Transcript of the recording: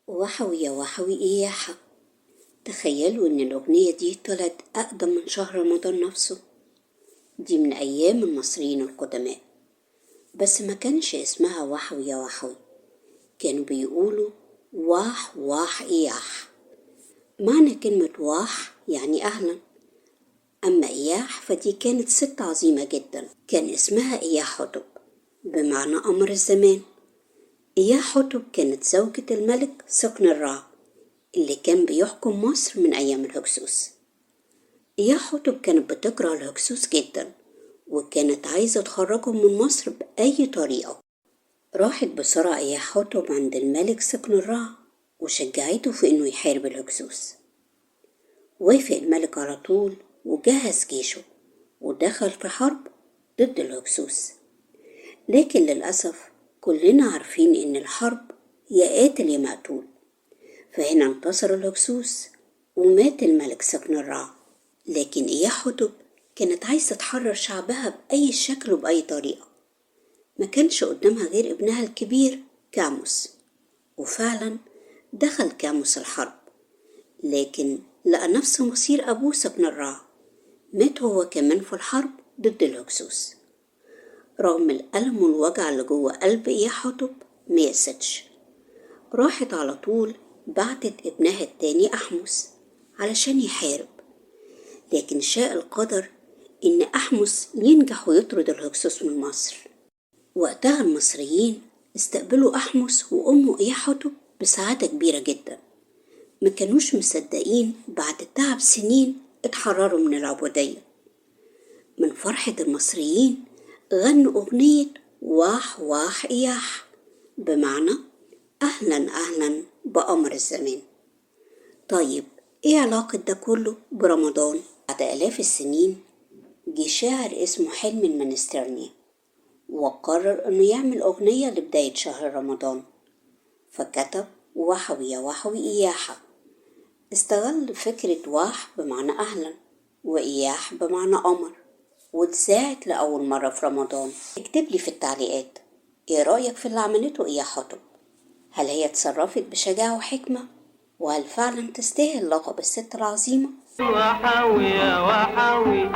وحوي يا وحوي إياحة. تخيلوا إن الأغنية دي طلعت أقدم من شهر رمضان نفسه. دي من أيام المصريين القدماء، بس ما كانش اسمها وحوي يا وحوي، كانوا بيقولوا واح واح إياح. معنى كلمة واح يعني أهلا، أما إياح فدي كانت ست عظيمة جدا كان اسمها إياح حتب، بمعنى قمر الزمان. إياح حتب كانت زوجة الملك سقن الرع اللي كان بيحكم مصر من أيام الهكسوس. إياح حتب كانت بتكره الهكسوس جدا، وكانت عايزة تخرجهم من مصر بأي طريقة. راحت بسرعة إياح حتب عند الملك سقن الرع وشجعته في إنه يحارب الهكسوس. وافق الملك على طول وجهز جيشه ودخل في حرب ضد الهكسوس. لكن للأسف كلنا عارفين إن الحرب يا قاتل يا مقتول، فهنا انتصر الهكسوس ومات الملك سقن الرع. لكن إياح حتب كانت عايزة تحرر شعبها بأي شكل وبأي طريقة. ما كانش قدامها غير ابنها الكبير كاموس، وفعلا دخل كاموس الحرب، لكن لقى نفس مصير أبوه سقن الرع، مات هو كمان في الحرب ضد الهكسوس. رغم الألم والوجع اللي جوه قلب إياح حتب ميأستش، راحت على طول بعتت ابنها التاني أحمس علشان يحارب. لكن شاء القدر إن أحمس ينجح ويطرد الهكسوس من مصر. وقتها المصريين استقبلوا أحمس وأمه إياح حتب بسعادة كبيرة جدا. ما كانوش مصدقين بعد تعب سنين اتحرروا من العبودية. من فرحة المصريين غنوا أغنية واح واح إياح، بمعنى أهلا أهلا بقمر الزمان. طيب إيه علاقة ده كله برمضان؟ بعد آلاف السنين جه شاعر اسمه حلمي المنسترني وقرر إنه يعمل أغنية لبداية شهر رمضان، فكتب وحوي يا وحوي إياحة. استغل فكرة واح بمعنى أهلا وإياح بمعنى قمر، واتذاعت لأول مرة في رمضان. اكتب لي في التعليقات ايه رأيك في اللي عملته إياح حتب؟ هل هي اتصرفت بشجاعة وحكمة؟ وهل فعلا تستاهل لقب الست العظيمة؟ وحوي يا وحوي